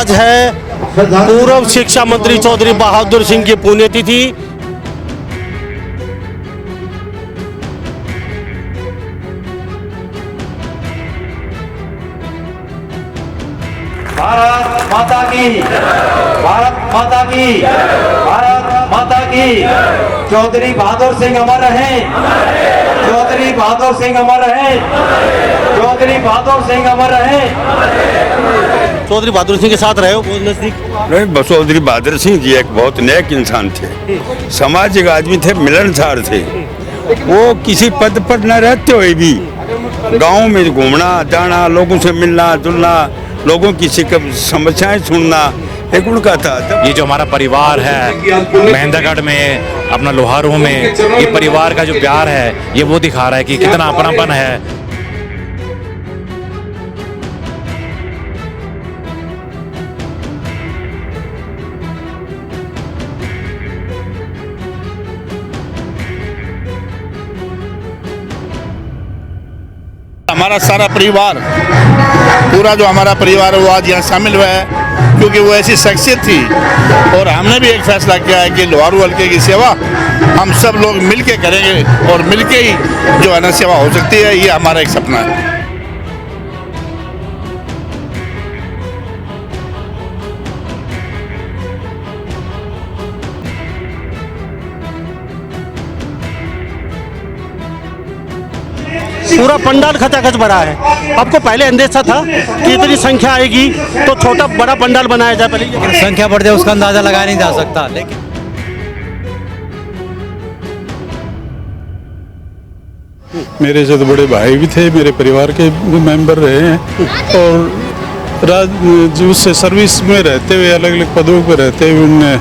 आज है पूर्व शिक्षा मंत्री चौधरी बहादुर सिंह की पुण्यतिथि। भारत माता की, भारत माता की, भारत माता की। चौधरी बहादुर सिंह अमर रहे, चौधरी बहादुर सिंह अमर रहे, चौधरी बहादुर सिंह अमर रहे। चौधरी बहादुर सिंह के साथ रहे हो बहुत नजदीक? नहीं, चौधरी बहादुर सिंह जी एक बहुत नेक इंसान थे, सामाजिक आदमी थे, मिलनसार थे। वो किसी पद पर न रहते हुए भी गांव में घूमना जाना, लोगों से मिलना जुलना, लोगों की समस्याएं सुनना एक उनका था। ये जो हमारा परिवार है महेंद्रगढ़ में, अपना लोहारू में, ये परिवार का जो प्यार है ये वो दिखा रहा है कि कितना अपनापन है। हमारा सारा परिवार, पूरा जो हमारा परिवार है वो आज यहाँ शामिल हुआ है, क्योंकि वो ऐसी शख्सियत थी। और हमने भी एक फैसला किया है कि लोहारू हल्के की सेवा हम सब लोग मिल के करेंगे और मिल के ही जो है ना सेवा हो सकती है, ये हमारा एक सपना है। पूरा पंडाल खचाखच भरा है। आपको पहले अंदेशा था कि इतनी संख्या आएगी तो छोटा बड़ा पंडाल बनाया जाए, पहले संख्या बढ़ जाए उसका अंदाजा लगाया नहीं जा सकता। लेकिन मेरे से तो बड़े भाई भी थे, मेरे परिवार के मेंबर रहे हैं और जो उससे सर्विस में रहते हुए अलग अलग पदों पर रहते हुए उनने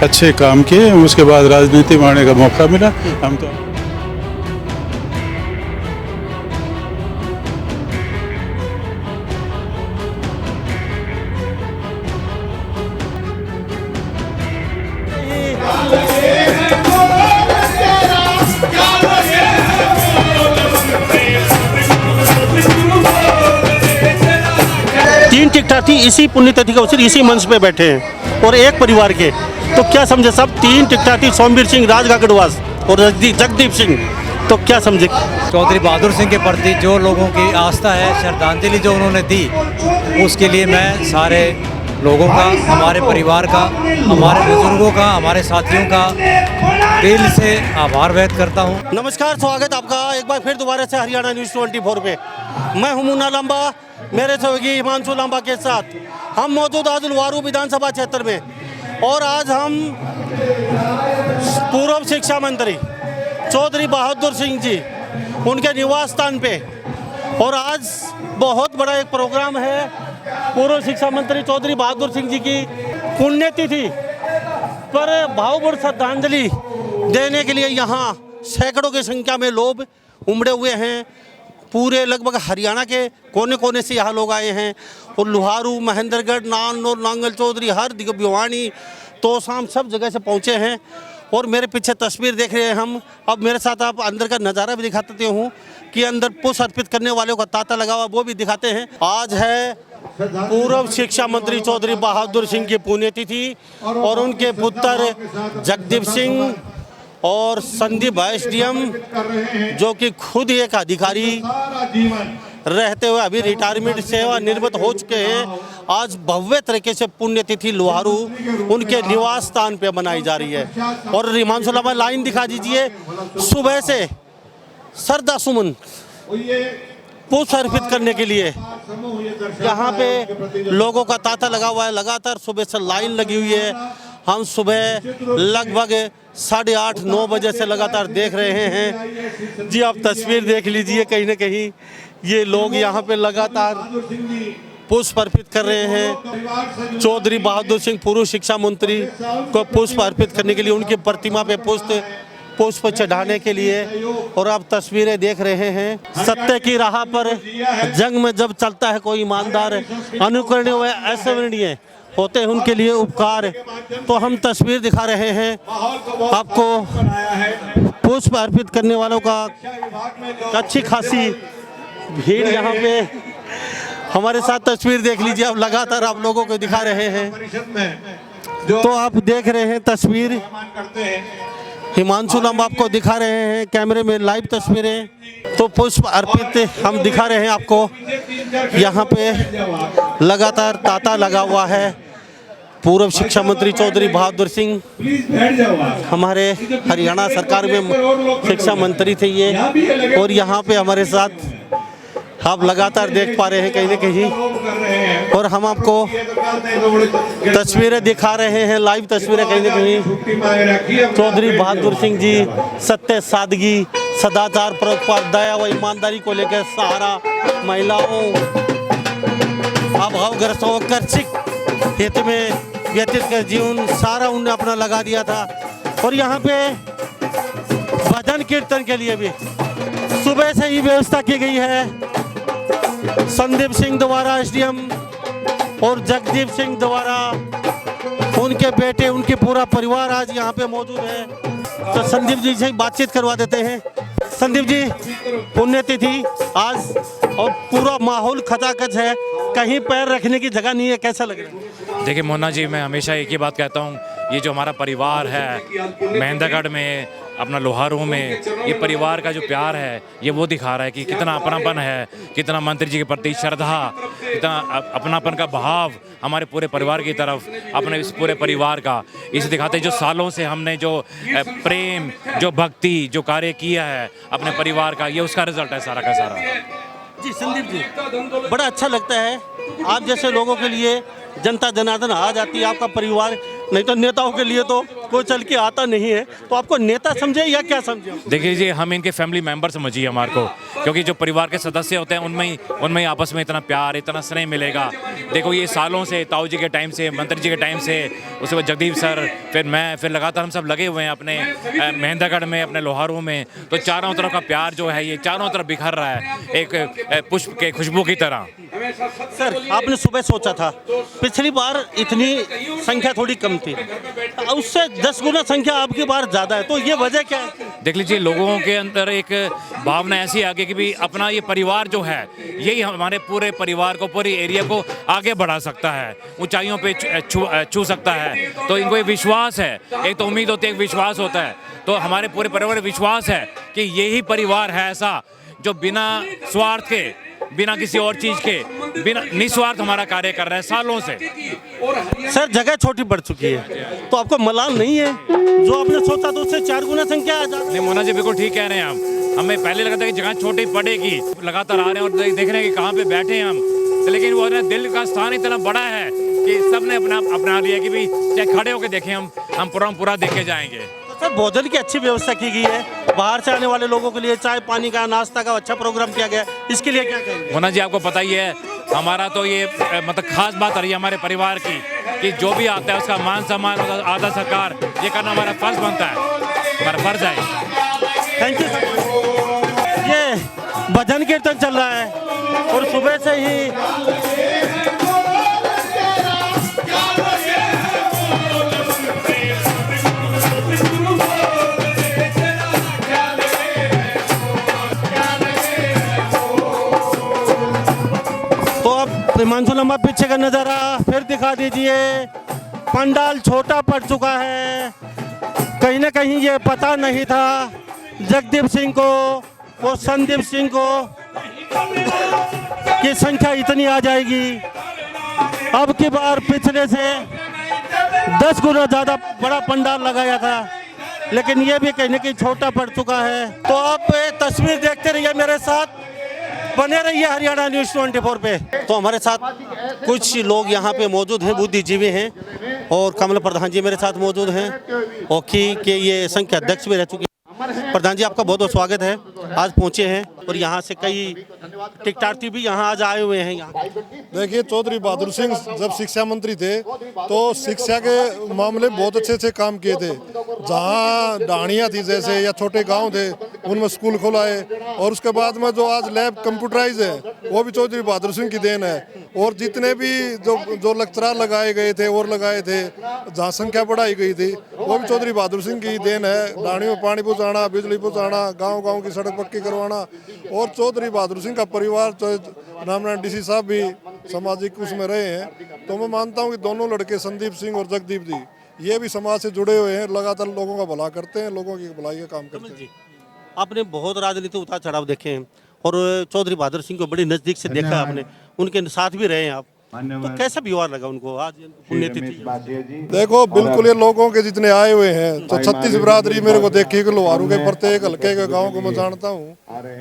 अच्छे काम किए। उसके बाद राजनीति में आने का मौका मिला। हम तो तीन टिकटार्थी इसी पुण्यतिथि के अवसर इसी मंच पे बैठे हैं और एक परिवार के, तो क्या समझे सब तीन टिकटार्थी सोमवीर सिंह, राज गागड़वास और जगदीप सिंह, तो क्या समझे? चौधरी बहादुर सिंह के प्रति जो लोगों की आस्था है, श्रद्धांजलि जो उन्होंने दी, उसके लिए मैं सारे लोगों का, हमारे परिवार का, हमारे बुजुर्गों का, हमारे साथियों का दिल से आभार व्यक्त करता हूँ। नमस्कार, स्वागत आपका एक बार फिर दोबारा से हरियाणा न्यूज़ 24 पे। मैं हूं मुन्ना लांबा, मेरे सहयोगी हिमांशु लांबा के साथ हम मौजूद आज लोहारू विधानसभा क्षेत्र में। और आज हम पूर्व शिक्षा मंत्री चौधरी बहादुर सिंह जी उनके निवास स्थान पे, और आज बहुत बड़ा एक प्रोग्राम है पूर्व शिक्षा मंत्री चौधरी बहादुर सिंह जी की पुण्यतिथि पर भावभीनी श्रद्धांजलि देने के लिए यहाँ सैकड़ों की संख्या में लोग उमड़े हुए हैं। पूरे लगभग हरियाणा के कोने कोने से यहाँ लोग आए हैं और लोहारू, महेंद्रगढ़, नानौर, नांगल चौधरी, हर भिवानी, तोशाम सब जगह से पहुँचे हैं। और मेरे पीछे तस्वीर देख रहे हैं हम। अब मेरे साथ आप अंदर का नज़ारा भी दिखाते हूँ कि अंदर पुष्प अर्पित करने वालों का तांता लगा हुआ, वो भी दिखाते हैं। आज है पूर्व शिक्षा मंत्री चौधरी बहादुर सिंह की पुण्यतिथि और उनके पुत्र जगदीप सिंह और संदीप एसडीएम, जो कि खुद एक अधिकारी रहते हुए अभी रिटायरमेंट सेवानिवृत्त हो चुके हैं, आज भव्य तरीके से पुण्यतिथि लोहारू उनके निवास स्थान पे मनाई जा रही है। और हिमांशु लांबा लाइन दिखा दीजिए। सुबह से श्रद्धा सुमन पुष्प अर्पित करने के लिए यहाँ पे लोगों का तांता लगा हुआ है। लगातार सुबह से लाइन लगी हुई है। हम सुबह लगभग 8:30-9 बजे से लगातार देख रहे हैं जी। आप तस्वीर देख लीजिए, कहीं ना कहीं ये लोग यहाँ पे लगातार पुष्प अर्पित कर रहे हैं। चौधरी बहादुर सिंह पूर्व शिक्षा मंत्री को पुष्प अर्पित करने के लिए, उनकी प्रतिमा पे पुष्प चढ़ाने के लिए। और आप तस्वीरें देख रहे हैं। सत्य की राह पर जंग में जब चलता है कोई ईमानदार, अनुकरणीय व अवर्णनीय होते हैं उनके लिए उपकार। तो हम तस्वीर दिखा रहे हैं आपको पुष्प अर्पित करने वालों का। अच्छी खासी भीड़ यहाँ पे हमारे साथ तस्वीर देख लीजिए, अब लगातार आप लोगों को दिखा रहे हैं। तो आप देख रहे हैं तस्वीर, हिमांशु लम्ब आपको दिखा रहे हैं कैमरे में लाइव तस्वीरें। तो पुष्प अर्पित हम दिखा रहे हैं आपको। यहाँ पे लगातार तांता लगा हुआ है। पूर्व शिक्षा मंत्री चौधरी बहादुर सिंह हमारे हरियाणा सरकार में शिक्षा मंत्री थे ये, और यहाँ पे हमारे साथ आप लगातार देख पा रहे हैं कहीं न कहीं, और हम आपको तस्वीरें दिखा रहे हैं, लाइव तस्वीरें कहीं न कहीं। चौधरी बहादुर सिंह जी सत्य, सादगी, सदाचार, परोपकार, दया व ईमानदारी को लेकर सहारा, महिलाओं अभावग्रस्त होकर सिख हित में व्यतीत कर जीवन सारा उन्होंने अपना लगा दिया था। और यहाँ पे भजन कीर्तन के लिए भी सुबह से ही व्यवस्था की गई है। संदीप सिंह द्वारा एसडीएम और जगदीप सिंह द्वारा, उनके बेटे, उनके पूरा परिवार आज यहाँ पे मौजूद है। तो संदीप जी से बातचीत करवा देते हैं। संदीप जी, पुण्यतिथि आज और पूरा माहौल खचाखच है, कहीं पैर रखने की जगह नहीं है, कैसा लग रहा है? देखिए मोहना जी, मैं हमेशा एक ही बात कहता हूँ, ये जो हमारा परिवार है महेंद्रगढ़ में, अपना लोहारू में, ये परिवार का जो प्यार है ये वो दिखा रहा है कि कितना अपनापन है, कितना मंत्री जी के प्रति श्रद्धा, कितना अपनापन का भाव हमारे पूरे परिवार की तरफ, अपने इस पूरे परिवार का। इसे दिखाते जो सालों से हमने जो प्रेम, जो भक्ति, जो कार्य किया है अपने परिवार का, ये उसका रिजल्ट है सारा का सारा। जी संदीप जी, बड़ा अच्छा लगता है आप जैसे लोगों के लिए जनता जनार्दन आ जाती है, आपका परिवार, नहीं तो नेताओं के लिए तो कोई चल के आता नहीं है। तो आपको नेता समझे या क्या समझे? देखिए जी, हम इनके फैमिली मेंबर समझिए हमारे को, क्योंकि जो परिवार के सदस्य होते हैं उनमें ही आपस में इतना प्यार, इतना स्नेह मिलेगा। देखो ये सालों से, ताऊ जी के टाइम से, मंत्री जी के टाइम से, उसके बाद जगदीप सर, फिर मैं, फिर लगातार हम सब लगे हुए हैं अपने महेंद्रगढ़ में, अपने लोहारू में। तो चारों तरफ का प्यार जो है ये चारों तरफ बिखर रहा है एक पुष्प के खुशबू की तरह। सर, आपने सुबह सोचा था, पिछली बार इतनी संख्या थोड़ी कम थी, उससे 10 गुना संख्या आपकी बार ज़्यादा है, तो ये वजह क्या है? देख लीजिए, लोगों के अंदर एक भावना ऐसी आ गई कि भी अपना ये परिवार जो है यही हमारे पूरे परिवार को, पूरे एरिया को आगे बढ़ा सकता है, ऊंचाइयों पे छू सकता है। तो इनको एक विश्वास है, एक तो उम्मीद होती है, एक विश्वास होता है। तो हमारे पूरे परिवार में विश्वास है कि यही परिवार है ऐसा जो बिना स्वार्थ के, बिना किसी और चीज के, बिना निस्वार्थ हमारा कार्य कर रहा है सालों से। सर, जगह छोटी पड़ चुकी है, तो आपको मलाल नहीं है? जो आपने सोचा तो उससे 4 गुना संख्या आ जाती है। नहीं मोना जी, बिल्कुल ठीक कह रहे हैं आप। हमें पहले लगा था कि जगह छोटी पड़ेगी, लगातार आ रहे हैं और देख रहे हैं कि कहाँ पे बैठे हैं हम, लेकिन वो दिल का स्थान इतना बड़ा है कि सबने अपना लिया कि भाई चाहे खड़े होकर देखें, हम पूरा देख के जाएंगे। सर, भोजन की अच्छी व्यवस्था की गई है, बाहर से आने वाले लोगों के लिए चाय पानी का, नाश्ता का अच्छा प्रोग्राम किया गया, इसके लिए क्या कहेंगे? मोना जी, आपको पता ही है, हमारा तो ये मतलब खास बात रही है हमारे परिवार की कि जो भी आता है उसका मान सम्मान, आदर सत्कार ये करना हमारा फर्ज बनता है, हमारा फर्ज है। Thank you sir. ये भजन कीर्तन चल रहा है और सुबह से ही हिमांशु लम्बा पीछे का नज़ारा फिर दिखा दीजिए। पंडाल छोटा पड़ चुका है, कहीं ना कहीं ये पता नहीं था जगदीप सिंह को और संदीप सिंह को कि संख्या इतनी आ जाएगी। अब की बार पिछले से 10 गुना ज़्यादा बड़ा पंडाल लगाया था, लेकिन ये भी कहीं ना कहीं छोटा पड़ चुका है। तो आप तस्वीर देखते रहिए, मेरे साथ बने रहिए हरियाणा न्यूज़ 24 पे। तो हमारे साथ कुछ लोग यहाँ पे मौजूद हैं, बुद्धिजीवी हैं, और कमल प्रधान जी मेरे साथ मौजूद हैं, ओखी के ये संघ के अध्यक्ष भी रह चुके हैं। प्रधान जी, आपका बहुत बहुत स्वागत है, आज पहुँचे हैं और यहाँ से कई टिकटार्थी भी यहाँ आज आए हुए हैं। यहाँ देखिए, चौधरी बहादुर सिंह जब शिक्षा मंत्री थे तो शिक्षा के मामले बहुत अच्छे अच्छे काम किए थे। जहाँ डाणियाँ थी जैसे या छोटे गांव थे उनमें स्कूल खोलाए, और उसके बाद में जो आज लैब कंप्यूटराइज है वो भी चौधरी बहादुर सिंह की देन है। और जितने भी जो जो लेक्चरार लगाए गए थे और लगाए थे, जहाँ संख्या बढ़ाई गई थी, वो भी चौधरी बहादुर सिंह की देन है। डाणी में पानी पहुँचाना, बिजली पहुँचाना, गांव-गांव की सड़क पक्की करवाना, और चौधरी बहादुर सिंह का परिवार, रामनारायण डीसी साहब भी सामाजिक उसमें रहे हैं। तो मैं मानता हूँ कि दोनों लड़के संदीप सिंह और जगदीप जी ये भी समाज से जुड़े हुए हैं, लगातार लोगों का भला करते हैं, लोगों की भलाई का काम करते हैं। आपने बहुत राजनीति उतार चढ़ाव देखे हैं और चौधरी बहादुर सिंह को बड़ी नजदीक से देखा है आपने, उनके साथ भी रहे हैं आप, तो कैसा व्यवहार लगा उनको आज पुण्यतिथि? देखो बिल्कुल ये लोगों के जितने आए हुए हैं, तो 36 बिरादरी मेरे को देखी कि लोहारू के प्रत्येक हल्के के गांव को मैं जानता हूँ।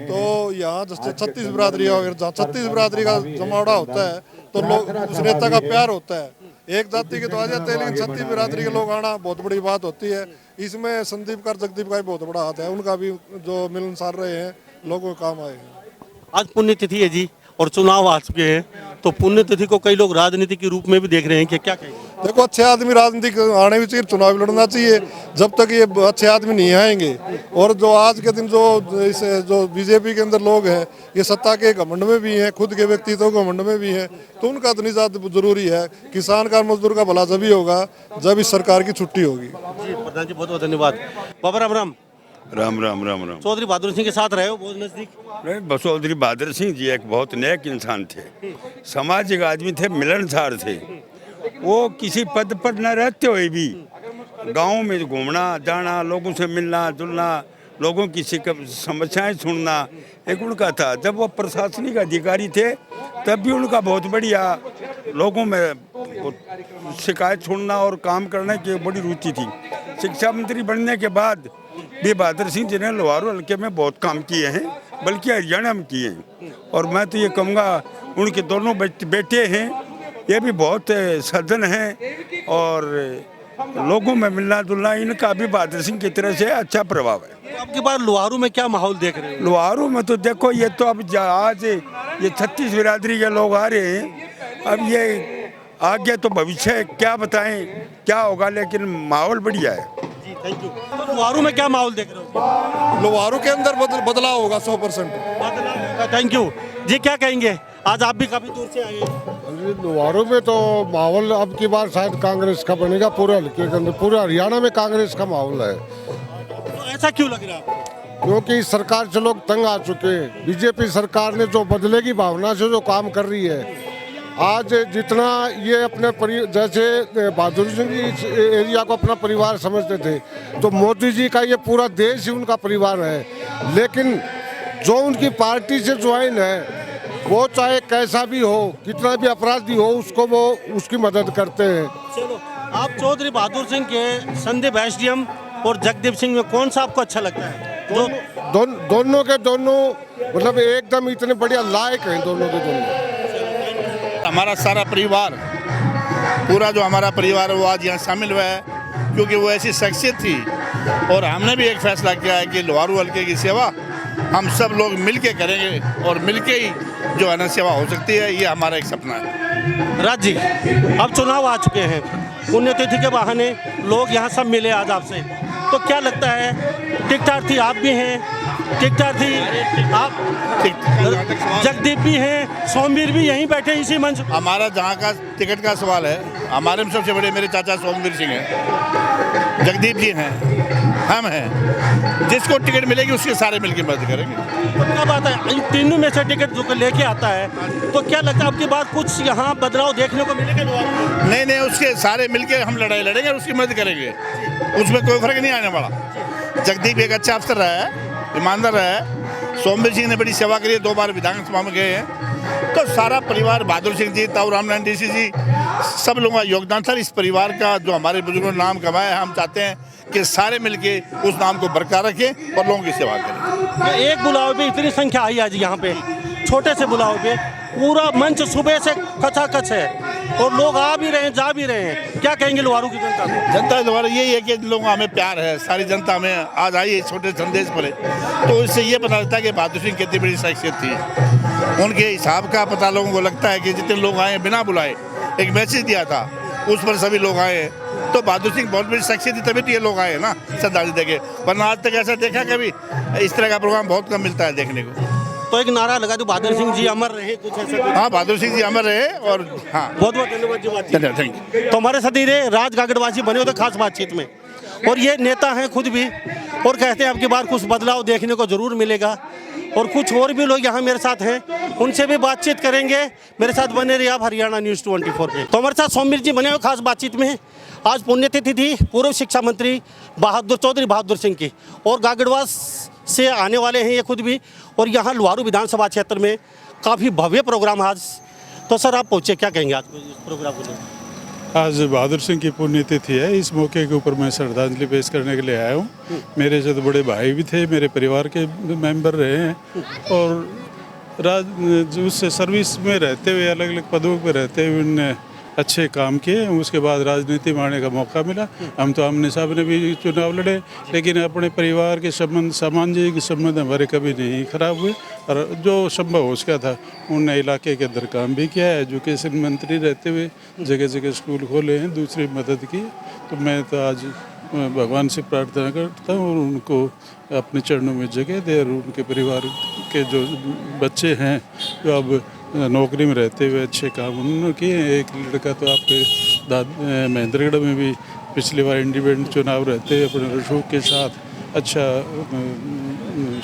तो यहाँ 36 बिरादरी, जहाँ 36 बिरादरी का जमावड़ा होता है तो लोग उस नेता का प्यार होता है। एक जाति के तो आ जाते हैं, लेकिन 36 बिरादरी के लोग आना बहुत बड़ी बात होती है। इसमें संदीप का, जगदीप का भी बहुत बड़ा हाथ है, उनका भी जो मिलनसार रहे हैं, लोगों के काम आए हैं। आज पुण्यतिथि है जी और चुनाव आ चुके हैं, तो पुण्यतिथि को कई लोग राजनीति के रूप में भी देख रहे हैं कि क्या कहेंगे? देखो अच्छे आदमी राजनीति आने भी चाहिए, चुनाव भी लड़ना चाहिए। जब तक ये अच्छे आदमी नहीं आएंगे, और जो आज के दिन जो बीजेपी के अंदर लोग हैं, ये सत्ता के घमंड में भी हैं, खुद के व्यक्तित्व घमंड में भी हैं, तो उनका तो नहीं ज़्यादा जरूरी है। किसान का, मजदूर का भला जब ही होगा जब इस सरकार की छुट्टी होगी। जी प्रधान जी बहुत बहुत धन्यवाद। बाबा राम राम। राम राम राम राम। चौधरी बहादुर सिंह के साथ रहे हो बहुत नजदीक? नहीं, चौधरी बहादुर सिंह जी एक बहुत नेक इंसान थे, सामाजिक आदमी थे, मिलनसार थे। वो किसी पद पर न रहते हुए भी गांव में घूमना जाना, लोगों से मिलना जुलना, लोगों की समस्याएं सुनना एक उनका था। जब वो प्रशासनिक अधिकारी थे तब भी उनका बहुत बढ़िया लोगों में शिकायत सुनना और काम करने की बड़ी रुचि थी। शिक्षा मंत्री बनने के बाद भी बहादुर सिंह जी ने लोहारू हल्के में बहुत काम किए हैं, बल्कि हरियाणा में किए हैं। और मैं तो ये कहूँगा उनके दोनों बेटे हैं, ये भी बहुत सज्जन हैं और लोगों में मिलना जुलना इनका भी बहादुर सिंह की तरह से अच्छा प्रभाव है। तो आपके पास लोहारू में क्या माहौल देख रहे हो? लोहारू में तो देखो ये तो अब आज ये 36 बिरादरी के लोग आ रहे हैं, अब ये आगे तो भविष्य क्या बताएं क्या होगा, लेकिन माहौल बढ़िया है। जी थैंक यू। तो लोहारू में क्या माहौल देख रहे हो? लोहारू के अंदर बदलाव होगा 100%। थैंक यू जी। क्या कहेंगे, आज आप भी काफी दूर से आए हैं? लोहारू में तो माहौल अब की बार शायद कांग्रेस का बनेगा, पूरे हल्के के अंदर, पूरे हरियाणा में कांग्रेस का माहौल है। तो ऐसा क्यों लग रहा है? क्योंकि इस सरकार से लोग तंग आ चुके हैं। बीजेपी सरकार ने जो बदले की भावना से जो काम कर रही है, आज जितना ये अपने जैसे बहादुर सिंह जी इस एरिया को अपना परिवार समझते थे, तो मोदी जी का ये पूरा देश ही उनका परिवार है। लेकिन जो उनकी पार्टी से ज्वाइन है, वो चाहे कैसा भी हो, कितना भी अपराधी हो, उसको वो उसकी मदद करते हैं। चलो, आप चौधरी बहादुर सिंह के संदीप एसडीएम और जगदीप सिंह में कौन सा आपको अच्छा लगता है? दोनों के दोनों मतलब एकदम इतने बढ़िया लायक हैं, दोनों के दोनों। हमारा सारा परिवार, पूरा जो हमारा परिवार है वो आज यहाँ शामिल हुआ है, क्योंकि वो ऐसी शख्सियत थी। और हमने भी एक फैसला किया है कि लोहारू हल्के की सेवा हम सब लोग मिल के करेंगे, और मिल के ही जो है ना सेवा हो सकती है, ये हमारा एक सपना है। राज जी, अब चुनाव आ चुके हैं, पुण्यतिथि के बहाने लोग यहाँ सब मिले आज आपसे, तो क्या लगता है? टिकटार्थी आप भी हैं, टिकटार्थी आप, जगदीप भी हैं, सोमवीर भी यहीं बैठे इसी मंच। हमारा जहाँ का टिकट का सवाल है, हमारे में सबसे बड़े मेरे चाचा सोमवीर सिंह हैं, जगदीप जी हैं, हम हैं। जिसको टिकट मिलेगी उसके सारे मिलकर मदद करेंगे। तो क्या बात है, इन तीनों में से टिकट जो लेके आता है, तो क्या लगता है आपकी बात कुछ यहाँ बदलाव देखने को मिलेगा? नहीं नहीं, उसके सारे मिलकर हम लड़ाई लड़ेंगे और उसकी मदद करेंगे, उसमें कोई फर्क नहीं आने वाला। जगदीप एक अच्छा अफसर रहा है, ईमानदार रहा है। सोमवीर सिंह ने बड़ी सेवा करी है, 2 बार विधानसभा में गए हैं। तो सारा परिवार, बहादुर सिंह जी, ताऊ रामनारायण डीसी जी, सब लोगों का योगदान था इस परिवार का, जो हमारे बुजुर्गों ने नाम कमाया है। हम चाहते हैं कि सारे मिलके उस नाम को बरकरार रखें और लोगों की सेवा करें। एक बुलाव पे इतनी संख्या आई आज यहाँ पे, छोटे से बुलाव पे पूरा मंच सुबह से खचाखच है और लोग आ भी रहे हैं, जा भी रहे हैं। क्या कहेंगे लोहारू की जनता को? जनता द्वारा यही है कि लोगों हमें प्यार है, सारी जनता में आज आई है छोटे संदेश पर। तो इससे ये पता लगता है कि बहादुर सिंह कितनी बड़ी शख्सियत थी। उनके हिसाब का पता लोगों को लगता है कि जितने लोग आए बिना बुलाए, एक मैसेज दिया था उस पर सभी लोग आए। तो बहादुर सिंह बहुत बड़ी शख्सियत थी, तभी तो ये लोग आए ना श्रद्धांजलि देके, वरना आज तक ऐसा देखा कभी इस तरह का प्रोग्राम बहुत कम मिलता है देखने को। तो एक नारा लगा दो, बहादुर सिंह जी अमर रहे, कुछ ऐसा कुछ। हाँ, बहादुर सिंह जी अमर रहे। और हाँ, बहुत बहुत धन्यवाद जी बातचीत। धन्यवाद, थैंक यू। तो हमारे साथ ही रहे राज गागड़वासी बने होते खास बातचीत में, और ये नेता हैं खुद भी, और कहते हैं अब की बार कुछ बदलाव देखने को जरूर मिलेगा। और कुछ और भी लोग यहाँ मेरे साथ हैं, उनसे भी बातचीत करेंगे। मेरे साथ बने रहिए आप हरियाणा न्यूज़ 24 पे। तो हमारे साथ सौम्य जी बने हुए खास बातचीत में। आज पुण्यतिथि थी पूर्व शिक्षा मंत्री चौधरी बहादुर सिंह की, और गागड़वास से आने वाले हैं ये खुद भी, और यहाँ लुहारू विधानसभा क्षेत्र में काफ़ी भव्य प्रोग्राम आज। तो सर आप पहुँचे, क्या कहेंगे आज इस प्रोग्राम को? आज बहादुर सिंह की पुण्यतिथि है। इस मौके के ऊपर मैं श्रद्धांजलि पेश करने के लिए आया हूँ। मेरे से तो बड़े भाई भी थे, मेरे परिवार के मेंबर रहे हैं, और उससे सर्विस में रहते हुए अलग अलग पदों पर रहते हुए उनने अच्छे काम किए। उसके बाद राजनीति में आने का मौका मिला। हम तो आमने सामने भी चुनाव लड़े, लेकिन अपने परिवार के संबंध, सामाजिक संबंध हमारे कभी नहीं खराब हुए, और जो संभव हो सका था उनने इलाके के अंदर काम भी किया है। एजुकेशन मंत्री रहते हुए जगह जगह स्कूल खोले हैं, दूसरी मदद की। तो मैं तो आज भगवान से प्रार्थना करता हूँ और उनको अपने चरणों में जगह दे, और उनके परिवार के जो बच्चे हैं जो अब नौकरी में रहते हुए अच्छे काम उन्होंने किए। एक लड़का तो आपके महेंद्रगढ़ में भी पिछली बार इंडिपेंडेंट चुनाव रहते हुए अपने रसूख के साथ अच्छा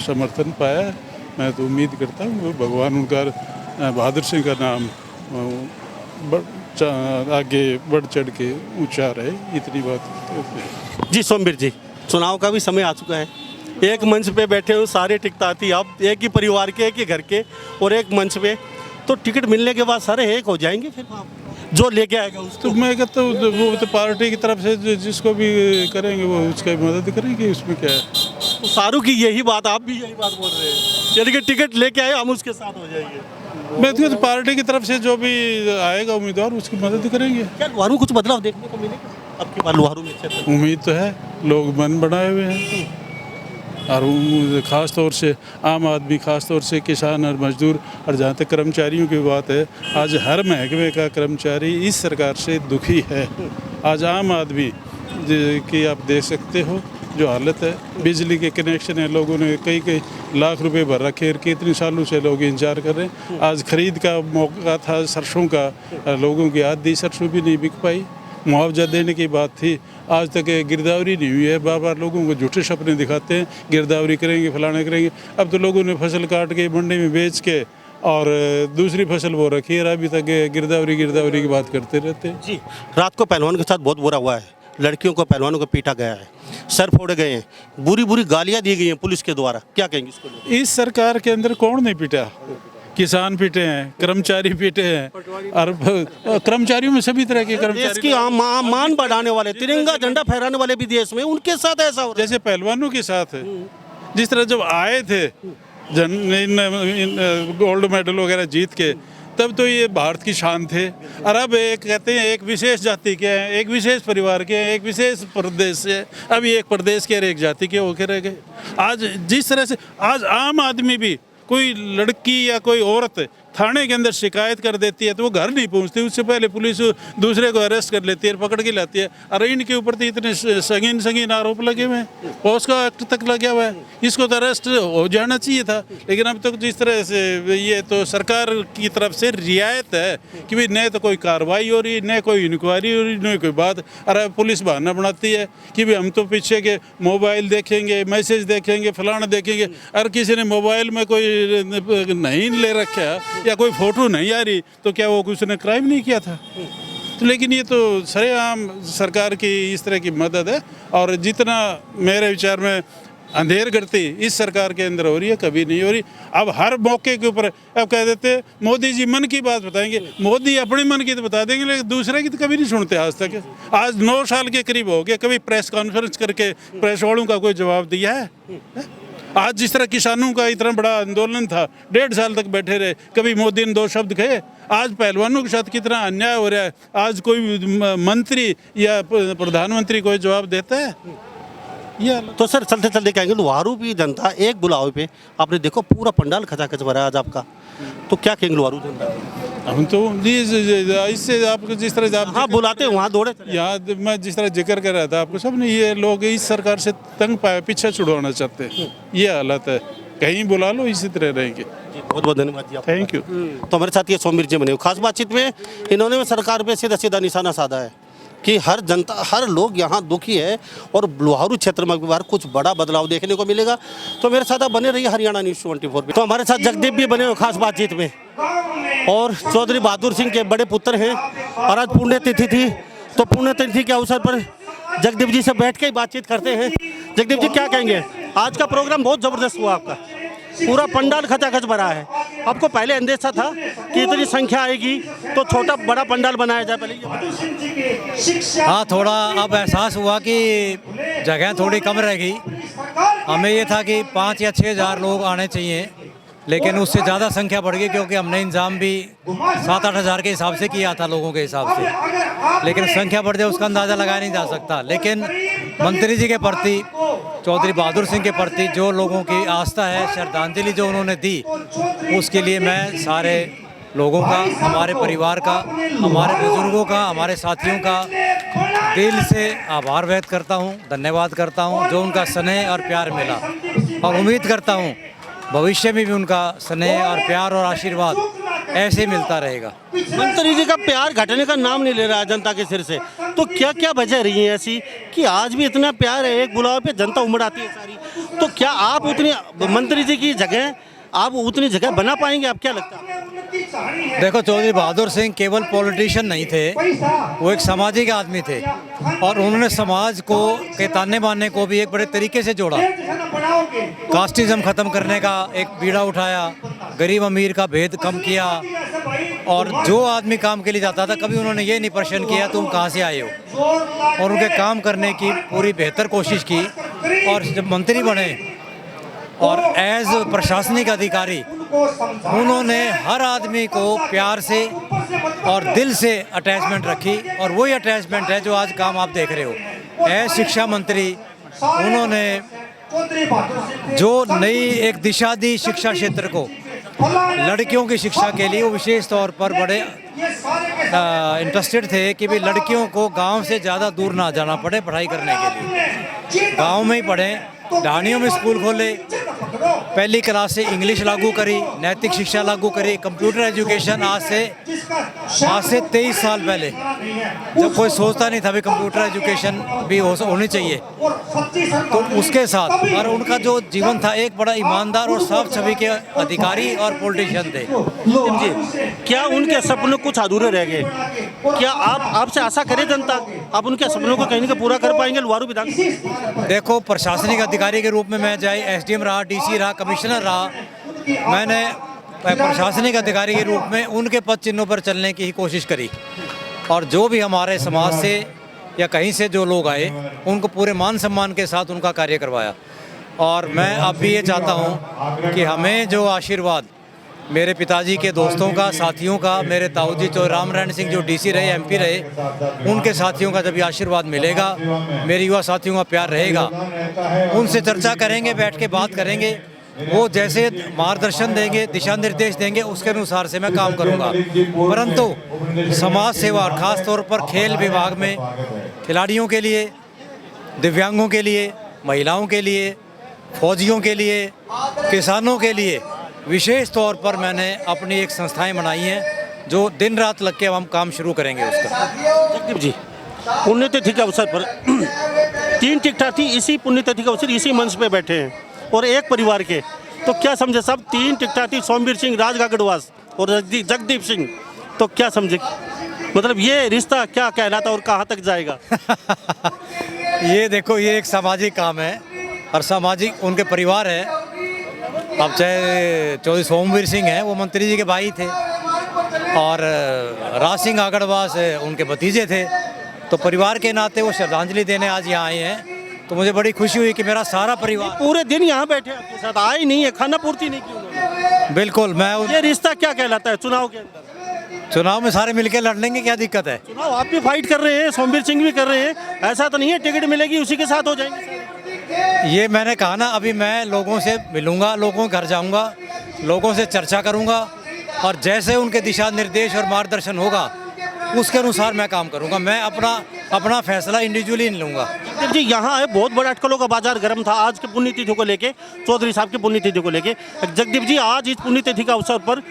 समर्थन पाया। मैं तो उम्मीद करता हूँ भगवान उनका, बहादुर सिंह का नाम आगे बढ़ चढ़ के ऊंचा रहे, इतनी बात। जी सोमवीर जी, चुनाव का भी समय आ चुका है। एक मंच पे बैठे हुए सारे टिकटाती, आप एक ही परिवार के, एक ही घर के, और एक मंच पे, तो टिकट मिलने के बाद सारे एक हो जाएंगे फिर आप जो लेके आएगा उसको। तो मैं कहता हूँ वो तो पार्टी की तरफ से जिसको भी करेंगे वो उसका मदद करेंगे, उसमें क्या है। तो सारू की यही बात, आप भी यही बात बोल रहे हैं, यानी कि टिकट लेके आए हम उसके साथ हो जाएंगे। मैं तो पार्टी की तरफ से जो भी आएगा उम्मीदवार उसकी मदद करेंगे। क्या लुहारू कुछ बदलाव देखने को मिलेगा अब की बार लुहारू में? क्षेत्र उम्मीद तो है, लोग मन बनाए हुए हैं, और ख़ास तौर से आम आदमी, ख़ास तौर से किसान और मजदूर, और जहाँ तक कर्मचारियों की बात है, आज हर महकमे का कर्मचारी इस सरकार से दुखी है। आज आम आदमी की आप देख सकते हो जो हालत है, बिजली के कनेक्शन है, लोगों ने कई लाख रुपए भर रखे, कितने सालों से लोग इंतजार कर रहे हैं। आज खरीद का मौका था सरसों का, लोगों की आधी सरसों भी नहीं बिक पाई। मुआवजा देने की बात थी, आज तक गिरदावरी नहीं हुई है। बार बार लोगों को झूठे सपने दिखाते हैं, गिरदावरी करेंगे, फलाना करेंगे। अब तो लोगों ने फसल काट के मंडी में बेच के और दूसरी फसल वो रखी है, अभी तक गिरदावरी की बात करते रहते हैं। जी, रात को पहलवान के साथ बहुत बुरा हुआ है, लड़कियों को, पहलवानों को पीटा गया है, सर फोड़े गए हैं, बुरी बुरी गालियाँ दी गई हैं पुलिस के द्वारा, क्या कहेंगे इसको? इस सरकार के अंदर कौन नहीं पीटा? किसान पीटे हैं, कर्मचारी पीटे हैं, और कर्मचारियों में सभी तरह के कर्मचारी, देश की मान बढ़ाने वाले, तिरंगा झंडा फहराने वाले भी देश में, उनके साथ ऐसा हो रहा है। जैसे पहलवानों के साथ है, जिस तरह जब आए थे गोल्ड मेडल वगैरह जीत के, तब तो ये भारत की शान थे। और अब एक कहते हैं एक विशेष जाति के हैं, एक विशेष परिवार के हैं, एक विशेष प्रदेश से, अभी एक प्रदेश के और एक जाति के होके रह गए। आज जिस तरह से आज आम आदमी भी, कोई लड़की या कोई औरत थाने के अंदर शिकायत कर देती है तो वो घर नहीं पहुंचती, उससे पहले पुलिस दूसरे को अरेस्ट कर लेती है, पकड़ के लाती है। और इनके ऊपर तो इतने संगीन आरोप लगे हुए हैं, पॉस्को एक्ट तक लगा हुआ है, इसको तो अरेस्ट हो जाना चाहिए था। लेकिन अब तक जिस तरह से ये तो सरकार की तरफ से रियायत है कि भाई न तो कोई कार्रवाई हो रही, न कोई इंक्वायरी हो रही, न कोई बात। अरे पुलिस बहाना बनाती है कि भाई हम तो पीछे के मोबाइल देखेंगे, मैसेज देखेंगे, फलाना देखेंगे। अगर किसी ने मोबाइल में कोई नहीं ले रखा या कोई फोटो नहीं आ रही तो क्या वो उसने क्राइम नहीं किया था? तो लेकिन ये तो सरेआम सरकार की इस तरह की मदद है। और जितना मेरे विचार में अंधेरगर्दी इस सरकार के अंदर हो रही है, कभी नहीं हो रही। अब हर मौके के ऊपर अब कह देते मोदी जी मन की बात बताएंगे, मोदी अपने मन की तो बता देंगे, लेकिन दूसरे की तो कभी नहीं सुनते आज तक। आज 9 साल के करीब हो गए, कभी प्रेस कॉन्फ्रेंस करके प्रेस वालों का कोई जवाब दिया है? आज जिस तरह किसानों का इतना बड़ा आंदोलन था, 1.5 साल तक बैठे रहे, कभी मोदी ने 2 शब्द कहे? आज पहलवानों के साथ कितना अन्याय हो रहा है, आज कोई मंत्री या प्रधानमंत्री कोई जवाब देता है? तो सर चलते चलते कहेंगे लुहारू की जनता एक बुलावे पे, आपने देखो पूरा पंडाल खचाखच भरा आज आपका, तो क्या कहेंगे लुहारू जनता? हम तो जी इससे आपको जिस तरह हाँ बुलाते वहाँ दौड़े यहाँ, मैं जिस तरह जिक्र कर रहा था आपको, सब ने ये लोग इस सरकार से तंग पाए, पीछे छुड़वाना चाहते हैं। ये हालत है, कहीं बुला लो इसी तरह रहेंगे। बहुत बहुत धन्यवाद जी आपका। Thank you. तो हमारे साथ ये सोमवीर जी बने। खास बातचीत में इन्होंने सरकार पे सीधा सीधा निशाना साधा है कि हर जनता, हर लोग यहाँ दुखी है और लोहारू क्षेत्र में बार कुछ बड़ा बदलाव देखने को मिलेगा। तो मेरे साथ आप बने रहिए हरियाणा न्यूज़ 24 पे। तो हमारे साथ जगदीप भी बने हुए खास बातचीत में, और चौधरी बहादुर सिंह के बड़े पुत्र हैं। और आज पुण्यतिथि थी, तो पुण्यतिथि के अवसर पर जगदीप जी से बैठ के ही बातचीत करते हैं। जगदीप जी क्या कहेंगे, आज का प्रोग्राम बहुत ज़बरदस्त हुआ आपका, पूरा पंडाल खचाखच भरा है। आपको पहले अंदेशा था कि इतनी संख्या आएगी तो छोटा बड़ा पंडाल बनाया जाए, पहले ये हाँ, थोड़ा अब एहसास हुआ कि जगह थोड़ी कम रह गई। हमें ये था कि 5 या 6 हज़ार लोग आने चाहिए, लेकिन उससे ज़्यादा संख्या बढ़ गई क्योंकि हमने इंतज़ाम भी 7-8 हज़ार के हिसाब से किया था, लोगों के हिसाब से। लेकिन संख्या बढ़ जाए उसका अंदाज़ा लगाया नहीं जा सकता। लेकिन मंत्री जी के प्रति, चौधरी बहादुर सिंह के प्रति जो लोगों की आस्था है, श्रद्धांजलि जो उन्होंने दी, उसके लिए मैं सारे लोगों का, हमारे परिवार का, हमारे बुजुर्गों का, हमारे साथियों का दिल से आभार व्यक्त करता हूँ, धन्यवाद करता हूँ जो उनका स्नेह और प्यार मिला। और उम्मीद करता हूँ भविष्य में भी उनका स्नेह और प्यार और आशीर्वाद ऐसे मिलता रहेगा। मंत्री जी का प्यार घटने का नाम नहीं ले रहा है जनता के सिर से, तो क्या क्या वजह रही है ऐसी कि आज भी इतना प्यार है, एक बुलाव पे जनता उमड़ आती है सारी? तो क्या आप उतनी मंत्री जी की जगह, आप उतनी जगह बना पाएंगे, आप क्या लगता है? देखो, चौधरी बहादुर सिंह केवल पॉलिटिशियन नहीं थे, वो एक सामाजिक आदमी थे और उन्होंने समाज को के ताने बाने को भी एक बड़े तरीके से जोड़ा। कास्टिज्म ख़त्म करने का एक बीड़ा उठाया, गरीब अमीर का भेद कम किया, और जो आदमी काम के लिए जाता था कभी उन्होंने ये नहीं प्रश्न किया तुम कहाँ से आए हो, और उनके काम करने की पूरी बेहतर कोशिश की। और जब मंत्री बने और एज प्रशासनिक अधिकारी उन्होंने हर आदमी को प्यार से और दिल से अटैचमेंट रखी, और वही अटैचमेंट है जो आज काम आप देख रहे हो। एज शिक्षा मंत्री उन्होंने जो नई एक दिशा दी शिक्षा क्षेत्र को, लड़कियों की शिक्षा के लिए वो विशेष तौर पर बड़े इंटरेस्टेड थे कि भाई लड़कियों को गांव से ज़्यादा दूर ना जाना पड़े पढ़ाई करने के लिए, गांव में ही पढ़ें। ढाणियों में स्कूल खोले, पहली क्लास से इंग्लिश लागू करी, नैतिक शिक्षा लागू करी, कंप्यूटर एजुकेशन आज से 23 साल पहले, जब कोई सोचता नहीं था भी कंप्यूटर एजुकेशन भी होनी चाहिए, तो उसके साथ। और उनका जो जीवन था एक बड़ा ईमानदार और साफ छवि के अधिकारी और पॉलिटिशियन थे। जी, क्या उनके सपने कुछ अधूरे रह गए? क्या आपसे आशा करे जनता, आप उनके सपनों को कहीं ना कहीं पूरा कर पाएंगे लोहारू विधानसभा? देखो, प्रशासनिक अधिकारी के रूप में मैं चाहे एसडीएम रहा, डीसी रहा, कमिश्नर रहा, मैंने प्रशासनिक अधिकारी के रूप में उनके पद चिन्हों पर चलने की ही कोशिश करी। और जो भी हमारे समाज से या कहीं से जो लोग आए उनको पूरे मान सम्मान के साथ उनका कार्य करवाया। और मैं अब भी ये चाहता हूँ कि हमें जो आशीर्वाद मेरे पिताजी के दोस्तों का, साथियों का, मेरे ताऊजी जो रामनारायण सिंह जो डीसी रहे, एमपी रहे, उनके साथियों का जब ये आशीर्वाद मिलेगा, मेरे युवा साथियों का प्यार रहेगा, उनसे चर्चा करेंगे, बैठ के बात करेंगे, वो जैसे मार्गदर्शन देंगे, दिशा निर्देश देंगे, उसके अनुसार से मैं काम करूंगा। परंतु समाज सेवा और ख़ास तौर पर खेल विभाग में खिलाड़ियों के लिए, दिव्यांगों के लिए, महिलाओं के लिए, फौजियों के लिए, किसानों के लिए विशेष तौर पर मैंने अपनी एक संस्थाएं बनाई हैं जो दिन रात लग के अब हम काम शुरू करेंगे उसका। जगदीप जी, पुण्यतिथि के अवसर पर 3 टिकटार्थी इसी पुण्यतिथि के अवसर इसी मंच पे बैठे हैं और एक परिवार के, तो क्या समझे सब 3 टिकटार्थी सोमवीर सिंह, राज गागड़वास और जगदीप सिंह, तो क्या समझे, मतलब ये रिश्ता क्या कहलाता और कहाँ तक जाएगा? ये देखो, ये एक सामाजिक काम है और सामाजिक उनके परिवार है। अब चाहे चौधरी सोमवीर सिंह हैं, वो मंत्री जी के भाई थे, और राज सिंह गागड़वास उनके भतीजे थे, तो परिवार के नाते वो श्रद्धांजलि देने आज यहाँ आए हैं। तो मुझे बड़ी खुशी हुई कि मेरा सारा परिवार पूरे दिन यहाँ बैठे आपके साथ, आए नहीं है, खाना पूर्ति नहीं की उन्होंने। बिल्कुल। ये रिश्ता क्या कहलाता है चुनाव के अंदर? चुनाव में सारे मिलकर लड़ लेंगे, क्या दिक्कत है? चुनाव आप भी फाइट कर रहे हैं, सोमवीर सिंह भी कर रहे हैं, ऐसा तो नहीं है टिकट मिलेगी उसी के साथ हो जाएंगे? ये मैंने कहा ना, अभी मैं लोगों से मिलूंगा, लोगों के घर जाऊंगा, लोगों से चर्चा करूंगा, और जैसे उनके दिशा निर्देश और मार्गदर्शन होगा उसके अनुसार मैं काम करूंगा। मैं अपना फैसला इंडिविजुअली नहीं लूँगा। संदीप जी यहाँ है, बहुत बड़ा अटकलों का बाजार गर्म था आज के पुण्यतिथि को लेके, चौधरी साहब की पुण्यतिथि को लेके। जगदीप जी आज इस पुण्यतिथि का अवसर पर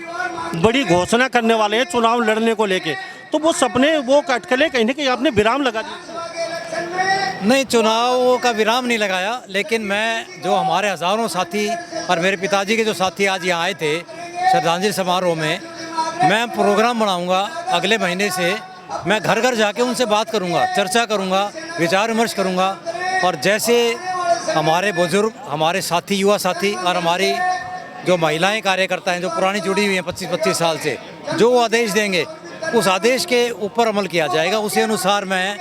बड़ी घोषणा करने वाले हैं चुनाव लड़ने को लेके, तो वो सपने, वो अटकलें कहीं ना कहीं आपने विराम लगा दी? नहीं, चुनाव का विराम नहीं लगाया, लेकिन मैं जो हमारे हज़ारों साथी और मेरे पिताजी के जो साथी आज यहाँ आए थे श्रद्धांजलि समारोह में, मैं प्रोग्राम बनाऊंगा अगले महीने से। मैं घर घर जाके उनसे बात करूंगा, चर्चा करूंगा, विचार विमर्श करूंगा, और जैसे हमारे बुजुर्ग, हमारे साथी, युवा साथी और हमारी जो महिलाएं कार्यकर्ता हैं जो पुरानी जुड़ी हुई हैं 25-25 साल से, जो वो आदेश देंगे उस आदेश के ऊपर अमल किया जाएगा, उसी अनुसार मैं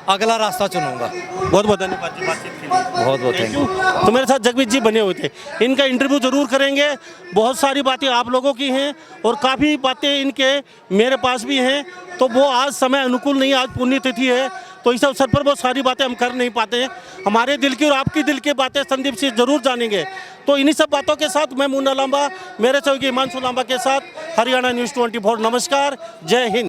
अगला रास्ता चुनूंगा। बहुत बहुत धन्यवाद जी बातचीत के लिए। बहुत बहुत थैंक यू। तो मेरे साथ जगमीत जी बने हुए थे, इनका इंटरव्यू जरूर करेंगे। बहुत सारी बातें आप लोगों की हैं और काफ़ी बातें इनके मेरे पास भी हैं, तो वो आज समय अनुकूल नहीं, आज पुण्यतिथि है, तो इस अवसर पर वो सारी बातें हम कर नहीं पाते हैं। हमारे दिल की और आपकी दिल की बातें संदीप से जरूर जानेंगे। तो इन्हीं सब बातों के साथ मैं मुन्ना लांबा, मेरे सहयोगी हिमांशु लांबा के साथ हरियाणा न्यूज़ 24। नमस्कार, जय हिंद।